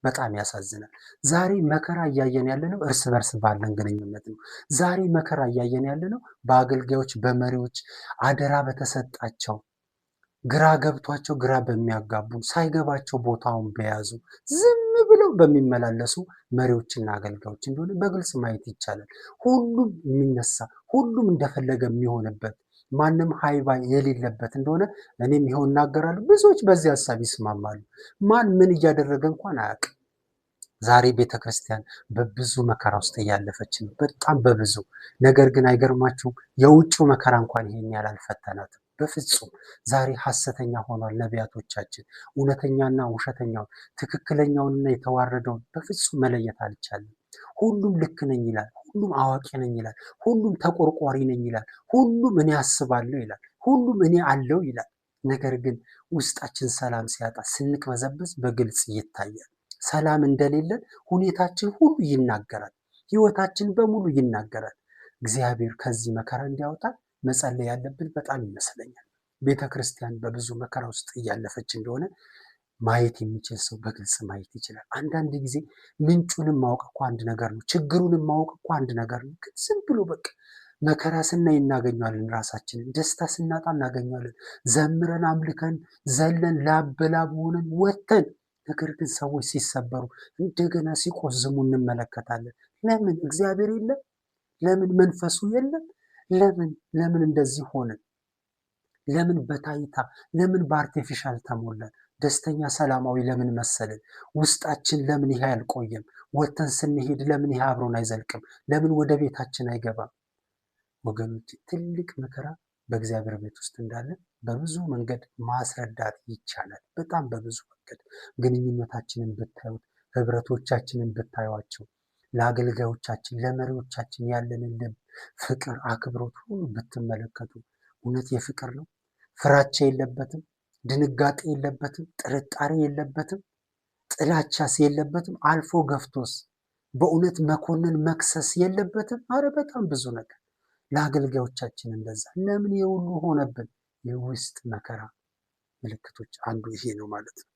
በጣም ያሳዝናል። ዛሬ መከራ እያየን ያለነው እርስ በርስ ባለን ግንኙነት ነው። ዛሬ መከራ እያየን ያለነው በአገልጋዮች፣ በመሪዎች አደራ በተሰጣቸው ግራ ገብቷቸው ግራ በሚያጋቡ ሳይገባቸው ቦታውን በያዙ ዝም ብለው በሚመላለሱ መሪዎችና አገልጋዮች እንደሆነ በግልጽ ማየት ይቻላል። ሁሉም የሚነሳ ሁሉም እንደፈለገ የሚሆንበት ማንም ሃይባይ የሌለበት እንደሆነ እኔም ይኸው እናገራለሁ። ብዙዎች በዚህ ሀሳብ ይስማማሉ። ማን ምን እያደረገ እንኳን አያውቅም። ዛሬ ቤተክርስቲያን በብዙ መከራ ውስጥ እያለፈች ነው፣ በጣም በብዙ ነገር ግን አይገርማችሁም? የውጭው መከራ እንኳን ይሄን ያህል አልፈተናትም በፍጹም። ዛሬ ሐሰተኛ ሆኗል ነቢያቶቻችን። እውነተኛና ውሸተኛውን፣ ትክክለኛውንና የተዋረደውን በፍጹም መለየት አልቻለም። ሁሉም ልክ ነኝ ይላል፣ ሁሉም አዋቂ ነኝ ይላል፣ ሁሉም ተቆርቋሪ ነኝ ይላል፣ ሁሉም እኔ አስባለሁ ይላል፣ ሁሉም እኔ አለው ይላል። ነገር ግን ውስጣችን ሰላም ሲያጣ ስንቅበዘበዝ በግልጽ ይታያል። ሰላም እንደሌለን ሁኔታችን ሁሉ ይናገራል፣ ህይወታችን በሙሉ ይናገራል። እግዚአብሔር ከዚህ መከራ እንዲያወጣ መጸለይ ያለብን በጣም ይመስለኛል። ቤተ ክርስቲያን በብዙ መከራ ውስጥ እያለፈች እንደሆነ ማየት የሚችል ሰው በግልጽ ማየት ይችላል። አንዳንድ ጊዜ ምንጩንም ማወቅ እኮ አንድ ነገር ነው፣ ችግሩንም ማወቅ እኮ አንድ ነገር ነው። ግን ዝም ብሎ በቃ መከራ ስናይ እናገኘዋለን ራሳችንን፣ ደስታ ስናጣ እናገኘዋለን። ዘምረን አምልከን ዘለን ላብ በላብ ሆነን ወተን፣ ነገር ግን ሰዎች ሲሰበሩ እንደገና ሲቆዝሙ እንመለከታለን። ለምን እግዚአብሔር የለም? ለምን መንፈሱ የለም? ለምን እንደዚህ ሆነን? ለምን በታይታ ለምን በአርቲፊሻል ተሞላን? ደስተኛ ሰላማዊ ለምን መሰልን? ውስጣችን ለምን ይሄ አልቆየም? ወተን ስንሄድ ለምን ይሄ አብሮን አይዘልቅም? ለምን ወደ ቤታችን አይገባም? ወገኖች ትልቅ መከራ በእግዚአብሔር ቤት ውስጥ እንዳለ በብዙ መንገድ ማስረዳት ይቻላል። በጣም በብዙ መንገድ ግንኙነታችንን ብታዩት፣ ህብረቶቻችንን ብታዩቸው፣ ለአገልጋዮቻችን ለመሪዎቻችን ያለንን ልብ፣ ፍቅር፣ አክብሮት ሁሉ ብትመለከቱ እውነት የፍቅር ነው። ፍራቻ የለበትም፣ ድንጋጤ የለበትም፣ ጥርጣሬ የለበትም፣ ጥላቻስ የለበትም። አልፎ ገፍቶስ በእውነት መኮንን መክሰስ የለበትም። አረ በጣም ብዙ ነገር ለአገልጋዮቻችን እንደዛ። ለምን የሁሉ ሆነብን? የውስጥ መከራ ምልክቶች አንዱ ይሄ ነው ማለት ነው።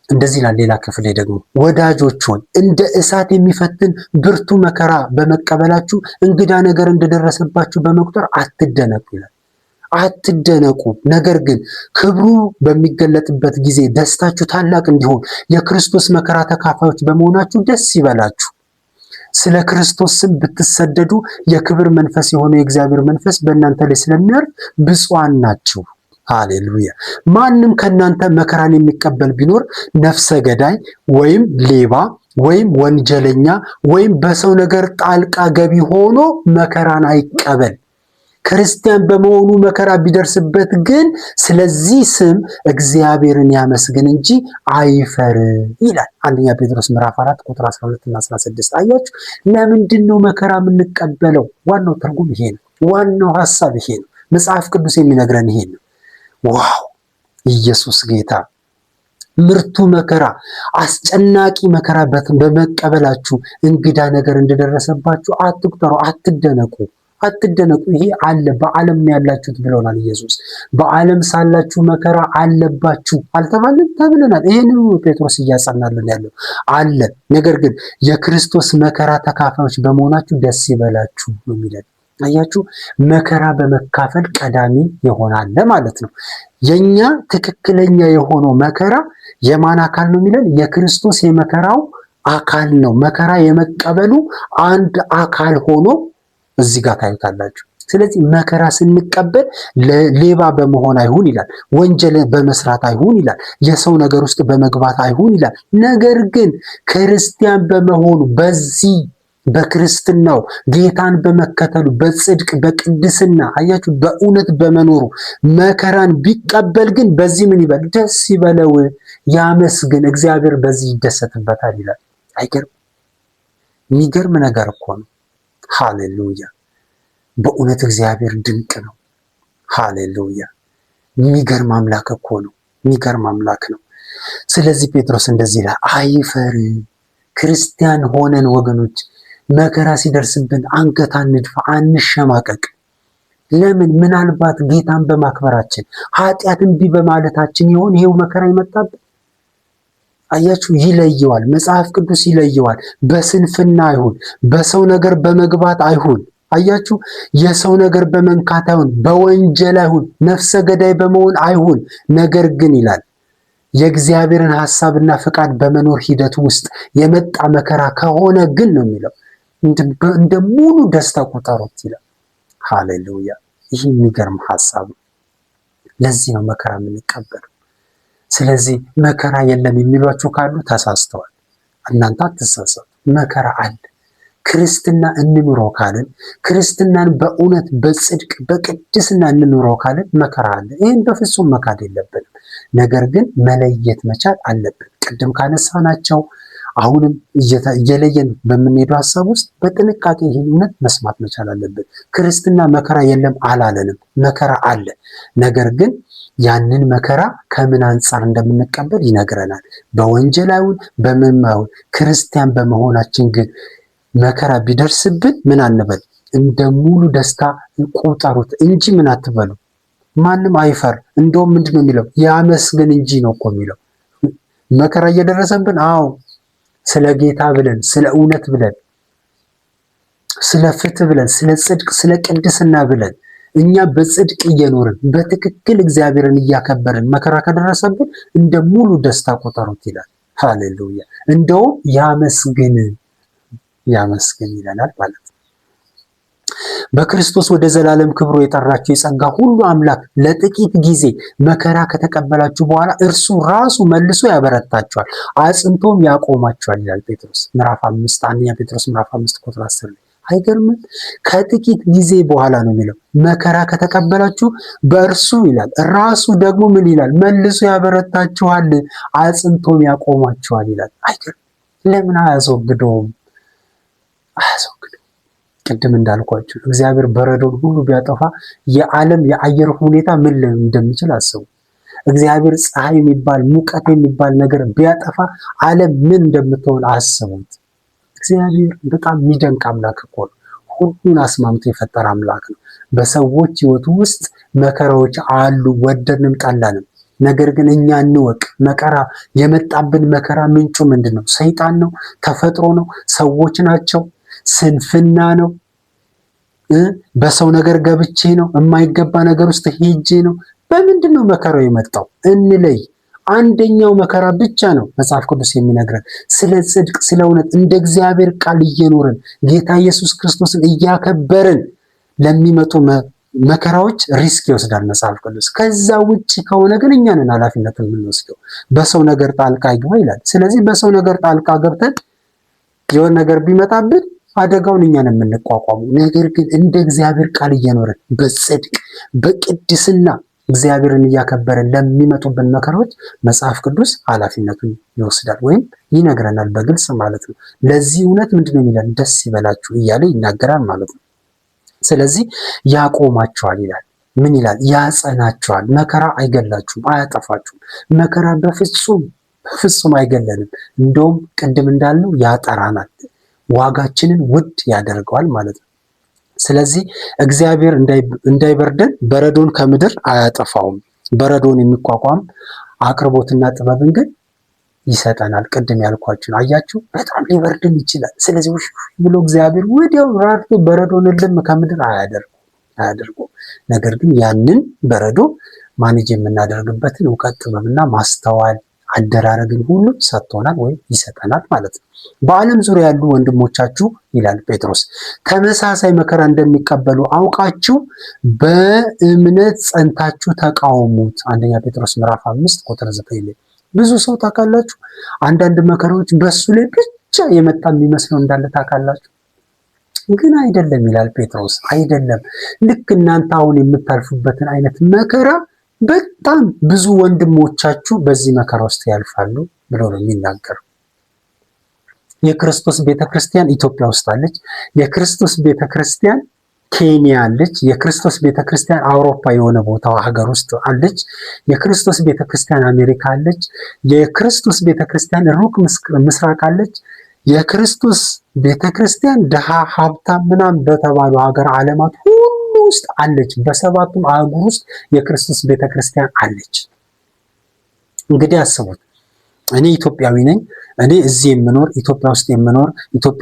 እንደዚህ ይላል ሌላ ክፍል ደግሞ ወዳጆች ሆይ እንደ እሳት የሚፈትን ብርቱ መከራ በመቀበላችሁ እንግዳ ነገር እንደደረሰባችሁ በመቁጠር አትደነቁ ይላል። አትደነቁ፣ ነገር ግን ክብሩ በሚገለጥበት ጊዜ ደስታችሁ ታላቅ እንዲሆን የክርስቶስ መከራ ተካፋዮች በመሆናችሁ ደስ ይበላችሁ። ስለ ክርስቶስ ስም ብትሰደዱ የክብር መንፈስ የሆነው የእግዚአብሔር መንፈስ በእናንተ ላይ ስለሚያርፍ ብፁዓን ናችሁ። ሃሌሉያ። ማንም ከእናንተ መከራን የሚቀበል ቢኖር ነፍሰ ገዳይ ወይም ሌባ ወይም ወንጀለኛ ወይም በሰው ነገር ጣልቃ ገቢ ሆኖ መከራን አይቀበል። ክርስቲያን በመሆኑ መከራ ቢደርስበት ግን ስለዚህ ስም እግዚአብሔርን ያመስግን እንጂ አይፈር ይላል። አንደኛ ጴጥሮስ ምዕራፍ 4 ቁጥር 12 እና 16። አያችሁ፣ ለምንድን ነው መከራ የምንቀበለው? ዋናው ትርጉም ይሄ ነው። ዋናው ሐሳብ ይሄ ነው። መጽሐፍ ቅዱስ የሚነግረን ይሄ ነው። ዋው! ኢየሱስ ጌታ። ምርቱ መከራ፣ አስጨናቂ መከራ በመቀበላችሁ እንግዳ ነገር እንደደረሰባችሁ አትቁጠሩ፣ አትደነቁ። ይሄ አለ፣ በዓለም ነው ያላችሁት ብሎናል ኢየሱስ። በዓለም ሳላችሁ መከራ አለባችሁ አልተባለም? ተብለናል። ይሄንን ጴጥሮስ እያጸናልን ያለው አለ። ነገር ግን የክርስቶስ መከራ ተካፋዮች በመሆናችሁ ደስ ይበላችሁ ነው የሚለን። አያችሁ፣ መከራ በመካፈል ቀዳሚ ይሆናል ማለት ነው። የኛ ትክክለኛ የሆነው መከራ የማን አካል ነው የሚለን? የክርስቶስ የመከራው አካል ነው። መከራ የመቀበሉ አንድ አካል ሆኖ እዚህ ጋር ታዩታላችሁ። ስለዚህ መከራ ስንቀበል ሌባ በመሆን አይሁን ይላል፣ ወንጀል በመስራት አይሁን ይላል፣ የሰው ነገር ውስጥ በመግባት አይሁን ይላል። ነገር ግን ክርስቲያን በመሆኑ በዚህ በክርስትናው ጌታን በመከተሉ በጽድቅ በቅድስና አያችሁ በእውነት በመኖሩ መከራን ቢቀበል ግን በዚህ ምን ይበል? ደስ ይበለው፣ ያመስግን፣ እግዚአብሔር በዚህ ይደሰትበታል ይላል። አይገርም? የሚገርም ነገር እኮ ነው። ሃሌሉያ! በእውነት እግዚአብሔር ድንቅ ነው። ሃሌሉያ! የሚገርም አምላክ እኮ ነው። የሚገርም አምላክ ነው። ስለዚህ ጴጥሮስ እንደዚህ ይላል፣ አይፈር። ክርስቲያን ሆነን ወገኖች መከራ ሲደርስብን አንገት አንድፋ፣ አንሸማቀቅ። ለምን? ምናልባት ጌታን በማክበራችን ኃጢአት እምቢ በማለታችን ይሆን ይሄው መከራ ይመጣብን? አያችሁ፣ ይለየዋል። መጽሐፍ ቅዱስ ይለየዋል። በስንፍና አይሁን፣ በሰው ነገር በመግባት አይሁን። አያችሁ፣ የሰው ነገር በመንካት አይሁን፣ በወንጀል አይሁን፣ ነፍሰ ገዳይ በመሆን አይሁን። ነገር ግን ይላል የእግዚአብሔርን ሐሳብና ፍቃድ በመኖር ሂደት ውስጥ የመጣ መከራ ከሆነ ግን ነው የሚለው እንደ ሙሉ ደስታ ቁጠሩት ይላል። ሃሌሉያ! ይህ የሚገርም ሐሳብ ነው። ለዚህ ነው መከራ የምንቀበለው። ስለዚህ መከራ የለም የሚሏችሁ ካሉ ተሳስተዋል። እናንተ አትሳሳቱ። መከራ አለ። ክርስትና እንኑረው ካልን፣ ክርስትናን በእውነት በጽድቅ በቅድስና እንኑረው ካልን መከራ አለ። ይህን በፍጹም መካድ የለብንም። ነገር ግን መለየት መቻል አለብን። ቅድም ካነሳናቸው አሁንም እየለየን በምንሄደው ሀሳብ ውስጥ በጥንቃቄ ይህን እውነት መስማት መቻል አለብን። ክርስትና መከራ የለም አላለንም። መከራ አለ። ነገር ግን ያንን መከራ ከምን አንጻር እንደምንቀበል ይነግረናል። በወንጀል አይሁን በምንም አይሁን ክርስቲያን በመሆናችን ግን መከራ ቢደርስብን ምን አንበል? እንደ ሙሉ ደስታ ቁጠሩት እንጂ ምን አትበሉ። ማንም አይፈር። እንደውም ምንድን ነው የሚለው? ያመስግን እንጂ ነው እኮ የሚለው። መከራ እየደረሰብን አዎ፣ ስለ ጌታ ብለን፣ ስለ እውነት ብለን፣ ስለ ፍትህ ብለን፣ ስለ ጽድቅ፣ ስለ ቅድስና ብለን እኛ በጽድቅ እየኖርን በትክክል እግዚአብሔርን እያከበርን መከራ ከደረሰብን እንደ ሙሉ ደስታ ቆጠሩት ይላል። ሃሌሉያ! እንደውም ያመስግን ይለናል ማለት ነው። በክርስቶስ ወደ ዘላለም ክብሩ የጠራችሁ የጸጋ ሁሉ አምላክ ለጥቂት ጊዜ መከራ ከተቀበላችሁ በኋላ እርሱ ራሱ መልሶ ያበረታችኋል፣ አጽንቶም ያቆማችኋል ይላል ጴጥሮስ ምዕራፍ 5 አንደኛ ጴጥሮስ ምዕራፍ 5 ቁጥር 10 ላይ። አይገርምም? ከጥቂት ጊዜ በኋላ ነው የሚለው። መከራ ከተቀበላችሁ በእርሱ ይላል ራሱ ደግሞ ምን ይላል? መልሶ ያበረታችኋል፣ አጽንቶም ያቆማችኋል ይላል። አይገርም? ለምን አያስወግደውም? ቅድም እንዳልኳችሁ እግዚአብሔር በረዶን ሁሉ ቢያጠፋ የዓለም የአየር ሁኔታ ምን እንደሚችል አስቡ። እግዚአብሔር ፀሐይ የሚባል ሙቀት የሚባል ነገር ቢያጠፋ ዓለም ምን እንደምትሆን አስቡት። እግዚአብሔር በጣም የሚደንቅ አምላክ እኮ ነው። ሁሉን አስማምቶ የፈጠረ አምላክ ነው። በሰዎች ሕይወት ውስጥ መከራዎች አሉ፣ ወደድንም ጠላንም። ነገር ግን እኛ እንወቅ፣ መከራ የመጣብን መከራ ምንጩ ምንድን ነው? ሰይጣን ነው? ተፈጥሮ ነው? ሰዎች ናቸው? ስንፍና ነው? በሰው ነገር ገብቼ ነው? የማይገባ ነገር ውስጥ ሄጄ ነው? በምንድን ነው መከራው የመጣው? እንለይ። አንደኛው መከራ ብቻ ነው መጽሐፍ ቅዱስ የሚነግረን። ስለ ጽድቅ፣ ስለ እውነት እንደ እግዚአብሔር ቃል እየኖርን ጌታ ኢየሱስ ክርስቶስን እያከበርን ለሚመጡ መከራዎች ሪስክ ይወስዳል መጽሐፍ ቅዱስ። ከዛ ውጭ ከሆነ ግን እኛ ነን ኃላፊነቱን የምንወስደው። በሰው ነገር ጣልቃ ይግባ ይላል። ስለዚህ በሰው ነገር ጣልቃ ገብተን የሆነ ነገር ቢመጣብን አደጋውን እኛ ነን የምንቋቋመው። ነገር ግን እንደ እግዚአብሔር ቃል እየኖርን በጽድቅ በቅድስና እግዚአብሔርን እያከበረን ለሚመጡብን መከራዎች መጽሐፍ ቅዱስ ኃላፊነቱን ይወስዳል ወይም ይነግረናል በግልጽ ማለት ነው። ለዚህ እውነት ምንድን ነው የሚለን? ደስ ይበላችሁ እያለ ይናገራል ማለት ነው። ስለዚህ ያቆማችኋል ይላል። ምን ይላል? ያጸናችኋል። መከራ አይገላችሁም፣ አያጠፋችሁም። መከራ በፍጹም አይገለንም። እንደውም ቅድም እንዳልነው ያጠራናል፣ ዋጋችንን ውድ ያደርገዋል ማለት ነው። ስለዚህ እግዚአብሔር እንዳይበርደን በረዶን ከምድር አያጠፋውም። በረዶን የሚቋቋም አቅርቦትና ጥበብን ግን ይሰጠናል። ቅድም ያልኳችሁን አያችሁ፣ በጣም ሊበርድን ይችላል። ስለዚህ ብሎ እግዚአብሔር ወዲያው ራርቶ በረዶን እልም ከምድር አያደርገውም። ነገር ግን ያንን በረዶ ማኔጅ የምናደርግበትን እውቀት፣ ጥበብና ማስተዋል አደራረግን ሁሉ ሰጥቶናል ወይም ይሰጠናል ማለት ነው። በዓለም ዙሪያ ያሉ ወንድሞቻችሁ ይላል ጴጥሮስ ተመሳሳይ መከራ እንደሚቀበሉ አውቃችሁ በእምነት ጸንታችሁ ተቃወሙት። አንደኛ ጴጥሮስ ምዕራፍ 5 ቁጥር 9 ላይ ብዙ ሰው ታውቃላችሁ፣ አንዳንድ መከራዎች በሱ ላይ ብቻ የመጣ የሚመስለው እንዳለ ታውቃላችሁ። ግን አይደለም ይላል ጴጥሮስ። አይደለም። ልክ እናንተ አሁን የምታልፉበትን አይነት መከራ በጣም ብዙ ወንድሞቻችሁ በዚህ መከራ ውስጥ ያልፋሉ ብሎ ነው የሚናገረው። የክርስቶስ ቤተክርስቲያን ኢትዮጵያ ውስጥ አለች። የክርስቶስ ቤተክርስቲያን ኬንያ አለች። የክርስቶስ ቤተክርስቲያን አውሮፓ የሆነ ቦታ ሀገር ውስጥ አለች። የክርስቶስ ቤተክርስቲያን አሜሪካ አለች። የክርስቶስ ቤተክርስቲያን ሩቅ ምስራቅ አለች። የክርስቶስ ቤተክርስቲያን ድሃ ሀብታም ምናምን በተባሉ ሀገር ዓለማት ሁሉ ውስጥ አለች። በሰባቱም አህጉር ውስጥ የክርስቶስ ቤተክርስቲያን አለች። እንግዲህ አስቡት። እኔ ኢትዮጵያዊ ነኝ። እኔ እዚህ የምኖር ኢትዮጵያ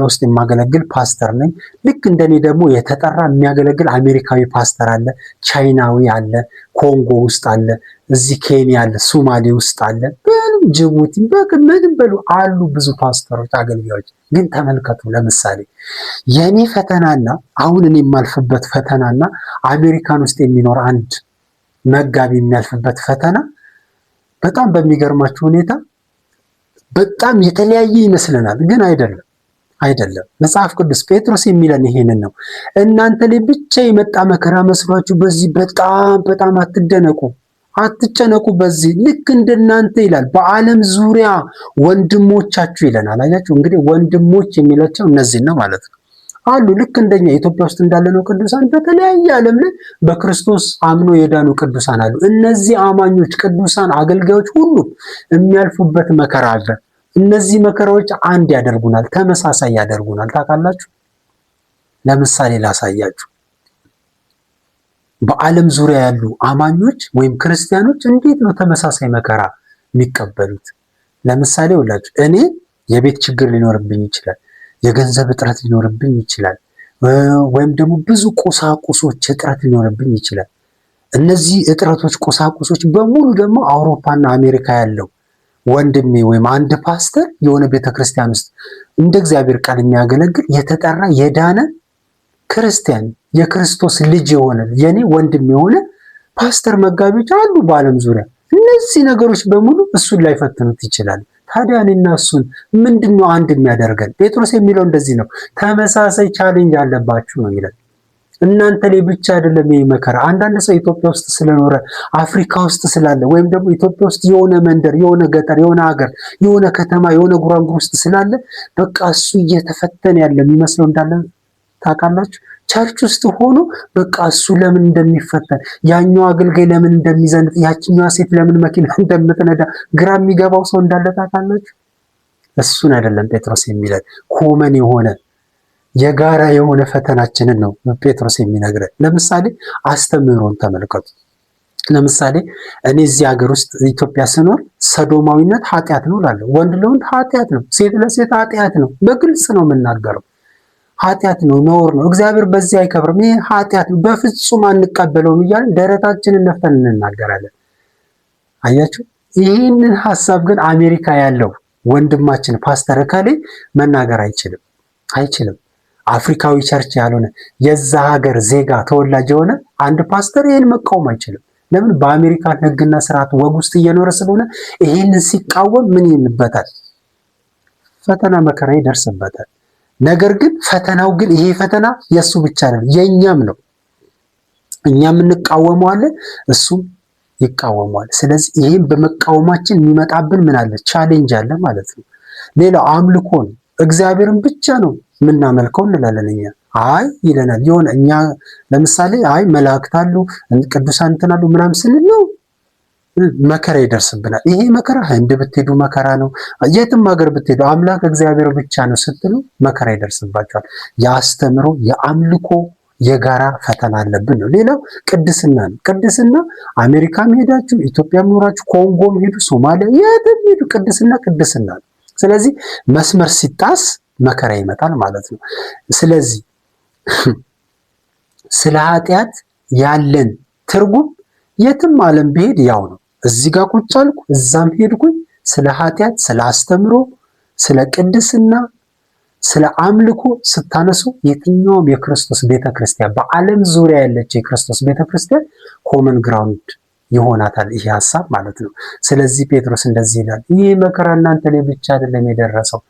ውስጥ የማገለግል ፓስተር ነኝ። ልክ እንደኔ ደግሞ የተጠራ የሚያገለግል አሜሪካዊ ፓስተር አለ፣ ቻይናዊ አለ፣ ኮንጎ ውስጥ አለ፣ እዚህ ኬንያ አለ፣ ሶማሌ ውስጥ አለ፣ ጅቡቲ ምንም በሉ አሉ ብዙ ፓስተሮች፣ አገልጋዮች። ግን ተመልከቱ፣ ለምሳሌ የኔ ፈተናና አሁን እኔ የማልፍበት ፈተናና አሜሪካን ውስጥ የሚኖር አንድ መጋቢ የሚያልፍበት ፈተና በጣም በሚገርማችሁ ሁኔታ በጣም የተለያየ ይመስለናል፣ ግን አይደለም። መጽሐፍ ቅዱስ ጴጥሮስ የሚለን ይሄንን ነው። እናንተ ላይ ብቻ የመጣ መከራ መስሏችሁ በዚህ በጣም አትጨነቁ። በዚህ ልክ እንደናንተ ይላል በዓለም ዙሪያ ወንድሞቻችሁ ይለናል። አያችሁ እንግዲህ ወንድሞች የሚላቸው እነዚህን ነው ማለት ነው። አሉ ልክ እንደኛ ኢትዮጵያ ውስጥ እንዳለነው ቅዱሳን በተለያየ ዓለም ላይ በክርስቶስ አምኖ የዳኑ ቅዱሳን አሉ። እነዚህ አማኞች ቅዱሳን አገልጋዮች ሁሉ የሚያልፉበት መከራ አለ። እነዚህ መከራዎች አንድ ያደርጉናል፣ ተመሳሳይ ያደርጉናል። ታውቃላችሁ? ለምሳሌ ላሳያችሁ። በዓለም ዙሪያ ያሉ አማኞች ወይም ክርስቲያኖች እንዴት ነው ተመሳሳይ መከራ የሚቀበሉት? ለምሳሌ ሁላችሁ እኔ የቤት ችግር ሊኖርብኝ ይችላል፣ የገንዘብ እጥረት ሊኖርብኝ ይችላል፣ ወይም ደግሞ ብዙ ቁሳቁሶች እጥረት ሊኖርብኝ ይችላል። እነዚህ እጥረቶች፣ ቁሳቁሶች በሙሉ ደግሞ አውሮፓና አሜሪካ ያለው ወንድሜ ወይም አንድ ፓስተር የሆነ ቤተክርስቲያን ውስጥ እንደ እግዚአብሔር ቃል የሚያገለግል የተጠራ የዳነ ክርስቲያን የክርስቶስ ልጅ የሆነ የኔ ወንድም የሆነ ፓስተር መጋቢዎች አሉ በዓለም ዙሪያ። እነዚህ ነገሮች በሙሉ እሱን ላይፈትኑት ይችላል። ታዲያ እኔና እሱን ምንድነው አንድ የሚያደርገን? ጴጥሮስ የሚለው እንደዚህ ነው፣ ተመሳሳይ ቻሌንጅ አለባችሁ ነው የሚለው። እናንተ ላይ ብቻ አይደለም ይህ መከራ። አንዳንድ ሰው ኢትዮጵያ ውስጥ ስለኖረ አፍሪካ ውስጥ ስላለ ወይም ደግሞ ኢትዮጵያ ውስጥ የሆነ መንደር፣ የሆነ ገጠር፣ የሆነ ሀገር፣ የሆነ ከተማ፣ የሆነ ጉራንጉር ውስጥ ስላለ በቃ እሱ እየተፈተነ ያለ የሚመስለው እንዳለ ታውቃላችሁ። ቸርች ውስጥ ሆኖ በቃ እሱ ለምን እንደሚፈተን፣ ያኛው አገልጋይ ለምን እንደሚዘንጥ፣ ያችኛዋ ሴት ለምን መኪና እንደምትነዳ ግራ የሚገባው ሰው እንዳለ ታውቃላችሁ። እሱን አይደለም ጴጥሮስ የሚለን፣ ኮመን የሆነ የጋራ የሆነ ፈተናችንን ነው ጴጥሮስ የሚነግረን። ለምሳሌ አስተምህሮን ተመልከቱ። ለምሳሌ እኔ እዚህ ሀገር ውስጥ ኢትዮጵያ ስኖር ሰዶማዊነት ኃጢአት ነው እላለሁ። ወንድ ለወንድ ኃጢአት ነው፣ ሴት ለሴት ኃጢአት ነው። በግልጽ ነው የምናገረው። ኃጢአት ነው፣ ነውር ነው። እግዚአብሔር በዚህ አይከብርም፣ ይህ ኃጢአት ነው፣ በፍጹም አንቀበለውም እያልን ደረታችንን ነፍተን እንናገራለን። አያችሁ? ይህንን ሀሳብ ግን አሜሪካ ያለው ወንድማችን ፓስተር እከሌ መናገር አይችልም። አፍሪካዊ ቸርች ያልሆነ የዛ ሀገር ዜጋ ተወላጅ የሆነ አንድ ፓስተር ይህን መቃወም አይችልም። ለምን? በአሜሪካን ሕግና ስርዓት ወግ ውስጥ እየኖረ ስለሆነ ይህንን ሲቃወም ምን ይልበታል? ፈተና መከራ ይደርስበታል። ነገር ግን ፈተናው ግን ይሄ ፈተና የእሱ ብቻ አይደለም፣ የእኛም ነው። እኛም እንቃወመዋለን፣ እሱም ይቃወመዋል። ስለዚህ ይህም በመቃወማችን የሚመጣብን ምን አለ? ቻሌንጅ አለ ማለት ነው። ሌላው አምልኮ ነው። እግዚአብሔርን ብቻ ነው የምናመልከው እንላለን እኛ። አይ ይለናል የሆነ እኛ ለምሳሌ አይ መላእክት አሉ ቅዱሳን እንትን አሉ ምናምን ስንል ነው መከራ ይደርስብናል። ይሄ መከራ ህንድ ብትሄዱ መከራ ነው፣ የትም ሀገር ብትሄዱ አምላክ እግዚአብሔር ብቻ ነው ስትሉ መከራ ይደርስባቸዋል። የአስተምሮ የአምልኮ የጋራ ፈተና አለብን ነው። ሌላው ቅድስና ነው። ቅድስና አሜሪካም ሄዳችሁ ኢትዮጵያም ኖራችሁ ኮንጎም ሄዱ ሶማሊያ የትም ሄዱ ቅድስና ነው። ስለዚህ መስመር ሲጣስ መከራ ይመጣል ማለት ነው። ስለዚህ ስለ ኃጢአት ያለን ትርጉም የትም ዓለም ብሄድ ያው ነው። እዚህ ጋር ቁጭ አልኩ እዛም ሄድኩኝ ስለ ኃጢአት፣ ስለ አስተምሮ፣ ስለ ቅድስና፣ ስለ አምልኮ ስታነሱ የትኛውም የክርስቶስ ቤተክርስቲያን በዓለም ዙሪያ ያለች የክርስቶስ ቤተክርስቲያን ኮመን ግራውንድ ይሆናታል ይሄ ሀሳብ ማለት ነው። ስለዚህ ጴጥሮስ እንደዚህ ይላል፣ ይህ መከራ እናንተ ላይ ብቻ አይደለም የደረሰው።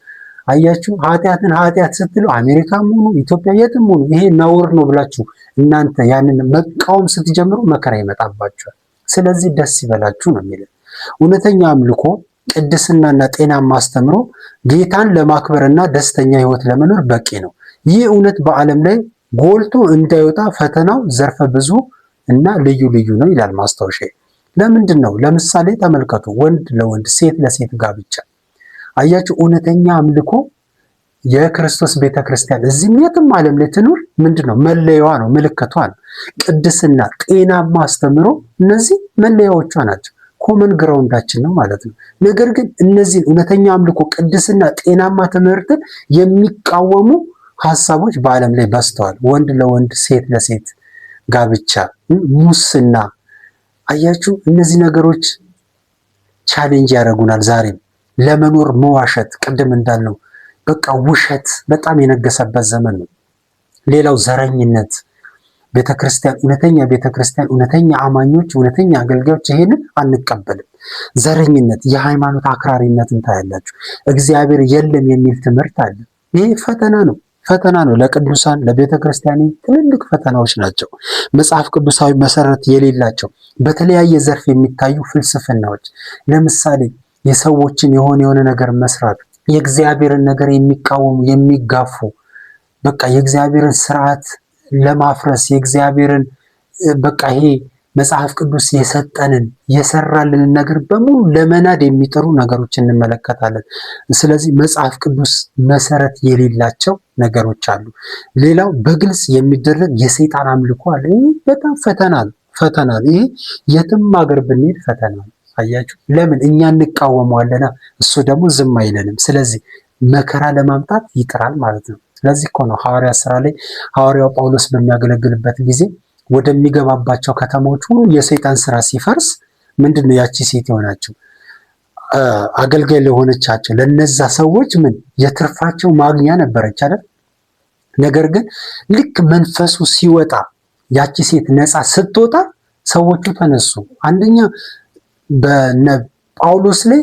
አያችሁ፣ ኃጢአትን ኃጢአት ስትሉ አሜሪካም ሆኑ ኢትዮጵያ የትም ሆኑ ይሄ ነውር ነው ብላችሁ እናንተ ያንን መቃወም ስትጀምሩ መከራ ይመጣባችኋል። ስለዚህ ደስ ይበላችሁ ነው የሚለው። እውነተኛ አምልኮ፣ ቅድስናና ጤናማ አስተምሮ ጌታን ለማክበርና ደስተኛ ህይወት ለመኖር በቂ ነው። ይህ እውነት በዓለም ላይ ጎልቶ እንዳይወጣ ፈተናው ዘርፈ ብዙ እና ልዩ ነው ይላል ማስታወሻ። ለምንድን ነው? ለምሳሌ ተመልከቱ፣ ወንድ ለወንድ ሴት ለሴት ጋብቻ። አያችሁ፣ እውነተኛ አምልኮ የክርስቶስ ቤተክርስቲያን እዚህም የትም ዓለም ላይ ትኑር ምንድነው መለያዋ ነው፣ ምልክቷ ነው። ቅድስና፣ ጤናማ አስተምሮ፣ እነዚህ መለያዎቿ ናቸው። ኮመን ግራውንዳችን ነው ማለት ነው። ነገር ግን እነዚህን እውነተኛ አምልኮ፣ ቅድስና፣ ጤናማ ትምህርትን የሚቃወሙ ሀሳቦች በዓለም ላይ በዝተዋል። ወንድ ለወንድ፣ ሴት ለሴት ጋብቻ፣ ሙስና፣ አያችሁ፣ እነዚህ ነገሮች ቻሌንጅ ያደርጉናል። ዛሬም ለመኖር መዋሸት፣ ቅድም እንዳልነው በቃ ውሸት በጣም የነገሰበት ዘመን ነው። ሌላው ዘረኝነት፣ ቤተክርስቲያን፣ እውነተኛ አማኞች፣ እውነተኛ አገልጋዮች ይሄንን አንቀበልም። ዘረኝነት፣ የሃይማኖት አክራሪነትን ታያላችሁ። እግዚአብሔር የለም የሚል ትምህርት አለ። ይሄ ፈተና ነው ለቅዱሳን፣ ለቤተ ክርስቲያን ትልልቅ ፈተናዎች ናቸው። መጽሐፍ ቅዱሳዊ መሰረት የሌላቸው በተለያየ ዘርፍ የሚታዩ ፍልስፍናዎች፣ ለምሳሌ የሰዎችን የሆነ ነገር መስራት፣ የእግዚአብሔርን ነገር የሚቃወሙ የሚጋፉ፣ በቃ የእግዚአብሔርን ስርዓት ለማፍረስ የእግዚአብሔርን በቃ ይሄ መጽሐፍ ቅዱስ የሰጠንን የሰራልንን ነገር በሙሉ ለመናድ የሚጥሩ ነገሮች እንመለከታለን። ስለዚህ መጽሐፍ ቅዱስ መሰረት የሌላቸው ነገሮች አሉ። ሌላው በግልጽ የሚደረግ የሰይጣን አምልኮ አለ። ይህ በጣም ፈተና ነው። ይሄ የትም ሀገር ብንሄድ ፈተና ነው። አያችሁ፣ ለምን እኛ እንቃወመዋለና እሱ ደግሞ ዝም አይለንም። ስለዚህ መከራ ለማምጣት ይጥራል ማለት ነው። ስለዚህ እኮ ነው ሐዋርያ ስራ ላይ ሐዋርያው ጳውሎስ በሚያገለግልበት ጊዜ ወደሚገባባቸው ከተሞች ሁሉ የሰይጣን ስራ ሲፈርስ ምንድነው ያቺ ሴት የሆናቸው አገልጋይ ለሆነቻቸው ለነዛ ሰዎች ምን የትርፋቸው ማግኛ ነበረች አይደል? ነገር ግን ልክ መንፈሱ ሲወጣ ያቺ ሴት ነፃ ስትወጣ ሰዎቹ ተነሱ። አንደኛ በነ ጳውሎስ ላይ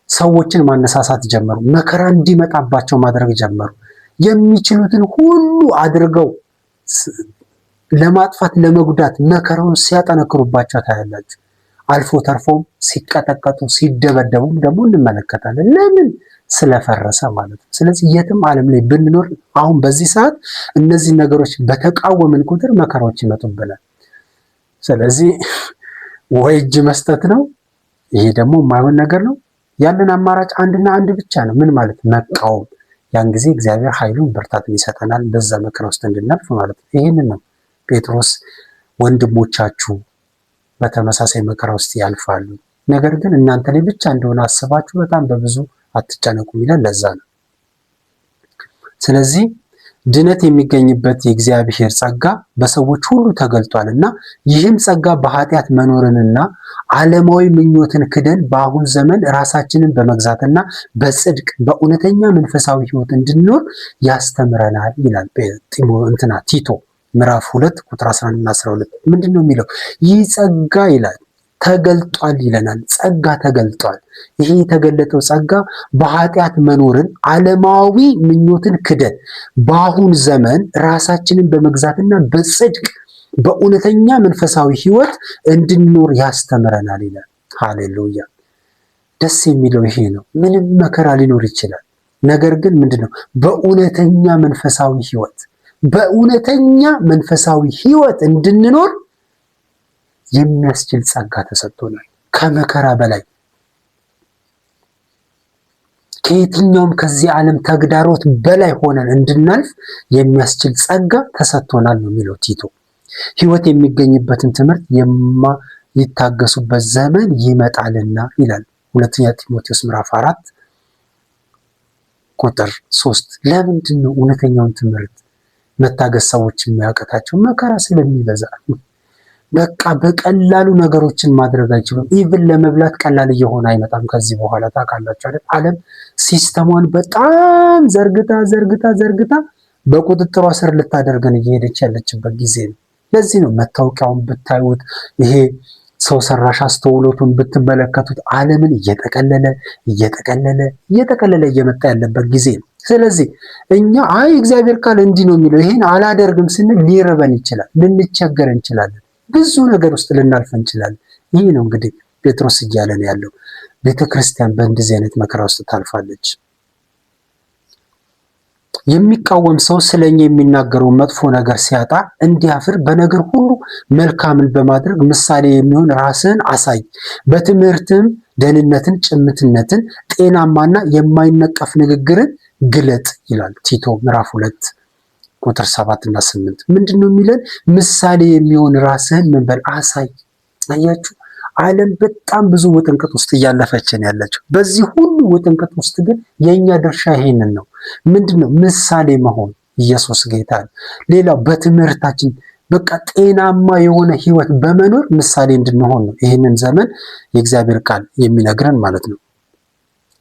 ሰዎችን ማነሳሳት ጀመሩ። መከራ እንዲመጣባቸው ማድረግ ጀመሩ። የሚችሉትን ሁሉ አድርገው ለማጥፋት ለመጉዳት መከራውን ሲያጠነክሩባቸው ታያላችሁ። አልፎ ተርፎም ሲቀጠቀጡ ሲደበደቡም ደግሞ እንመለከታለን። ለምን? ስለፈረሰ ማለት ነው። ስለዚህ የትም ዓለም ላይ ብንኖር አሁን በዚህ ሰዓት እነዚህ ነገሮች በተቃወምን ቁጥር መከራዎች ይመጡብናል። ስለዚህ ወይ እጅ መስጠት ነው። ይሄ ደግሞ የማይሆን ነገር ነው። ያለን አማራጭ አንድና አንድ ብቻ ነው። ምን ማለት? መቃወም። ያን ጊዜ እግዚአብሔር ኃይሉን ብርታትን ይሰጠናል፣ በዛ መከራ ውስጥ እንድናልፍ ማለት ነው። ይህንን ነው ጴጥሮስ ወንድሞቻችሁ በተመሳሳይ መከራ ውስጥ ያልፋሉ፣ ነገር ግን እናንተ ላይ ብቻ እንደሆነ አስባችሁ በጣም በብዙ አትጨነቁም ይላል። ለዛ ነው። ስለዚህ ድነት የሚገኝበት የእግዚአብሔር ጸጋ በሰዎች ሁሉ ተገልጧል እና ይህም ጸጋ በኃጢአት መኖርንና ዓለማዊ ምኞትን ክደን በአሁን ዘመን ራሳችንን በመግዛትና በጽድቅ በእውነተኛ መንፈሳዊ ሕይወት እንድንኖር ያስተምረናል ይላል ቲቶ ምዕራፍ 2 ቁጥር 11 እና 12 ምንድን ነው የሚለው? ይህ ጸጋ ይላል ተገልጧል ይለናል። ጸጋ ተገልጧል። ይሄ የተገለጠው ጸጋ በኃጢአት መኖርን ዓለማዊ ምኞትን ክደን በአሁን ዘመን ራሳችንን በመግዛትና በጽድቅ በእውነተኛ መንፈሳዊ ሕይወት እንድንኖር ያስተምረናል ይላል። ሃሌሉያ! ደስ የሚለው ይሄ ነው። ምንም መከራ ሊኖር ይችላል። ነገር ግን ምንድነው? በእውነተኛ መንፈሳዊ ሕይወት እንድንኖር የሚያስችል ጸጋ ተሰጥቶናል። ከመከራ በላይ ከየትኛውም ከዚህ ዓለም ተግዳሮት በላይ ሆነን እንድናልፍ የሚያስችል ጸጋ ተሰጥቶናል ነው የሚለው ቲቶ። ሕይወት የሚገኝበትን ትምህርት የማይታገሱበት ዘመን ይመጣልና ይላል ሁለተኛ ጢሞቴዎስ ምዕራፍ 4 ቁጥር 3። ለምንድን ነው እውነተኛውን ትምህርት መታገስ ሰዎች የሚያውቃታቸው? መከራ ስለሚበዛ። በቃ በቀላሉ ነገሮችን ማድረግ አይችሉም። ኢቭን ለመብላት ቀላል እየሆነ አይመጣም ከዚህ በኋላ። ታውቃላችሁ አይደል? ዓለም ሲስተሟን በጣም ዘርግታ በቁጥጥሯ ስር ልታደርገን እየሄደች ያለችበት ጊዜ ነው። ለዚህ ነው መታወቂያውን ብታዩት፣ ይሄ ሰው ሰራሽ አስተውሎቱን ብትመለከቱት ዓለምን እየጠቀለለ እየመጣ ያለበት ጊዜ ነው። ስለዚህ እኛ እግዚአብሔር ቃል እንዲህ ነው የሚለው ይሄን አላደርግም ስንል ሊረበን ይችላል፣ ልንቸገር እንችላለን፣ ብዙ ነገር ውስጥ ልናልፍ እንችላለን። ይህ ነው እንግዲህ ጴጥሮስ እያለን ያለው። ቤተክርስቲያን በእንደዚህ አይነት መከራ ውስጥ ታልፋለች። የሚቃወም ሰው ስለኛ የሚናገረው መጥፎ ነገር ሲያጣ እንዲያፍር በነገር ሁሉ መልካምን በማድረግ ምሳሌ የሚሆን ራስህን አሳይ። በትምህርትም ደህንነትን፣ ጭምትነትን፣ ጤናማና የማይነቀፍ ንግግርን ግለጥ ይላል ቲቶ ምዕራፍ 2 ቁጥር 7 እና 8። ምንድነው የሚለን? ምሳሌ የሚሆን ራስህን ምን በል አሳይ። አያችሁ፣ ዓለም በጣም ብዙ ውጥንቅጥ ውስጥ እያለፈችን ያለችው። በዚህ ሁሉ ውጥንቅጥ ውስጥ ግን የኛ ድርሻ ይሄንን ነው። ምንድነው? ምሳሌ መሆን። ኢየሱስ ጌታ ነው። ሌላው በትምህርታችን በቃ ጤናማ የሆነ ህይወት በመኖር ምሳሌ እንድንሆን ነው ይህንን ዘመን የእግዚአብሔር ቃል የሚነግረን ማለት ነው።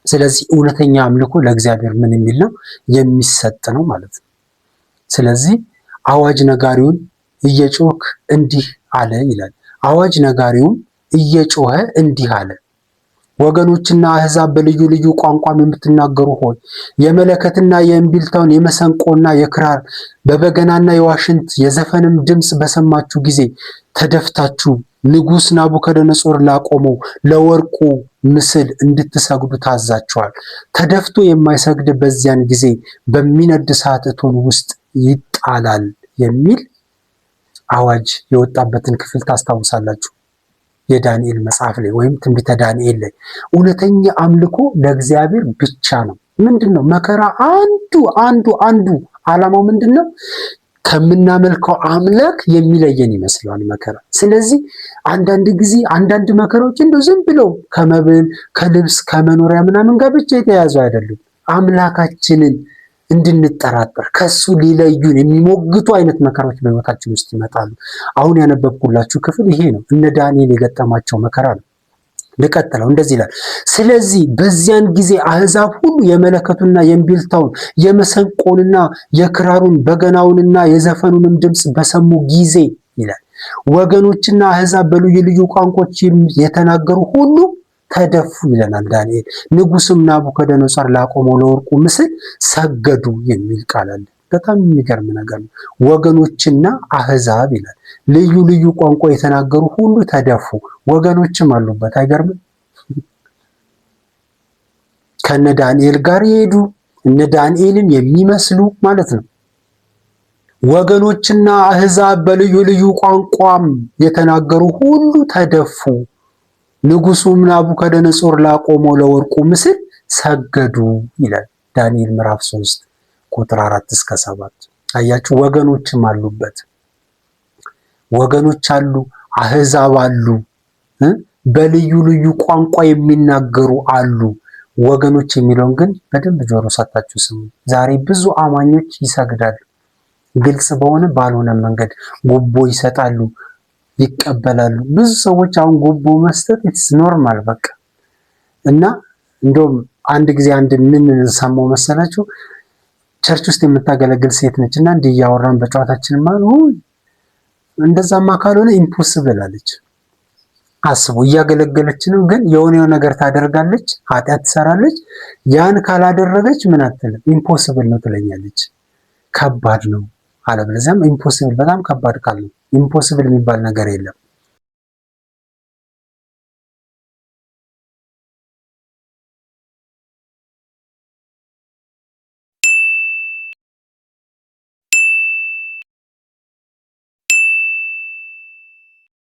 ስለዚህ እውነተኛ አምልኮ ለእግዚአብሔር ምን የሚል ነው? የሚሰጥ ነው ማለት ነው። ስለዚህ አዋጅ ነጋሪውን እየጮክ እንዲህ አለ ይላል። አዋጅ ነጋሪውን እየጮኸ እንዲህ አለ፣ ወገኖችና አሕዛብ በልዩ ልዩ ቋንቋም የምትናገሩ ሆይ የመለከትና የእምቢልታውን የመሰንቆና የክራር በበገናና የዋሽንት የዘፈንም ድምፅ በሰማችሁ ጊዜ ተደፍታችሁ ንጉሥ ናቡከደነጾር ላቆመው ለወርቁ ምስል እንድትሰግዱ ታዛችኋል። ተደፍቶ የማይሰግድ በዚያን ጊዜ በሚነድ እሳት እቶን ውስጥ ይጣላል የሚል አዋጅ የወጣበትን ክፍል ታስታውሳላችሁ። የዳንኤል መጽሐፍ ላይ ወይም ትንቢተ ዳንኤል ላይ እውነተኛ አምልኮ ለእግዚአብሔር ብቻ ነው። ምንድነው? መከራ አንዱ ዓላማው ምንድነው? ከምናመልከው አምላክ የሚለየን ይመስለዋል መከራ። ስለዚህ አንዳንድ ጊዜ አንዳንድ መከራዎች እንደው ዝም ብለው ከመብል ከልብስ ከመኖሪያ ምናምን ጋር ብቻ የተያዙ አይደሉም። አምላካችንን እንድንጠራጠር ከሱ ሊለዩን የሚሞግቱ አይነት መከራዎች በሕይወታችን ውስጥ ይመጣሉ። አሁን ያነበብኩላችሁ ክፍል ይሄ ነው። እነ ዳንኤል የገጠማቸው መከራ ነው። ልቀጥለው፣ እንደዚህ ይላል። ስለዚህ በዚያን ጊዜ አሕዛብ ሁሉ የመለከቱና የእምቢልታውን የመሰንቆንና የክራሩን በገናውንና የዘፈኑንም ድምፅ በሰሙ ጊዜ ይላል ወገኖችና አሕዛብ በልዩ ልዩ ቋንቋዎች የተናገሩ ሁሉ ተደፉ ይለናል ዳንኤል። ንጉሥም ናቡከደነጾር ላቆመው ለወርቁ ምስል ሰገዱ የሚል ቃል አለ። በጣም የሚገርም ነገር ነው። ወገኖችና አሕዛብ ይላል። ልዩ ልዩ ቋንቋ የተናገሩ ሁሉ ተደፉ። ወገኖችም አሉበት። አይገርምም? ከነ ዳንኤል ጋር የሄዱ እነ ዳንኤልን የሚመስሉ ማለት ነው። ወገኖችና አሕዛብ በልዩ ልዩ ቋንቋም የተናገሩ ሁሉ ተደፉ። ንጉሡም ናቡከደነጾር ላቆመው ለወርቁ ምስል ሰገዱ ይላል ዳንኤል ምዕራፍ 3 ቁጥር 4 እስከ 7። አያችሁ፣ ወገኖችም አሉበት። ወገኖች አሉ፣ አሕዛብ አሉ፣ በልዩ ልዩ ቋንቋ የሚናገሩ አሉ። ወገኖች የሚለውን ግን በደንብ ጆሮ ሰጣችሁ ስሙ። ዛሬ ብዙ አማኞች ይሰግዳሉ፣ ግልጽ በሆነ ባልሆነ መንገድ ጉቦ ይሰጣሉ፣ ይቀበላሉ። ብዙ ሰዎች አሁን ጉቦ መስጠት ኢትስ ኖርማል በቃ። እና እንደውም አንድ ጊዜ ምን ሰማው መሰላችሁ? ቸርች ውስጥ የምታገለግል ሴት ነች እና እንዲህ እያወራን በጨዋታችን ማለት እንደዛማ ካልሆነ ኢምፖስብል አለች። አስቡ፣ እያገለገለች ነው፣ ግን የሆነ ነገር ታደርጋለች፣ ኃጢአት ትሰራለች። ያን ካላደረገች ምን አትልም፣ ኢምፖስብል ነው ትለኛለች። ከባድ ነው። አለበለዚያም ኢምፖስብል በጣም ከባድ ቃል ነው። ኢምፖስብል የሚባል ነገር የለም።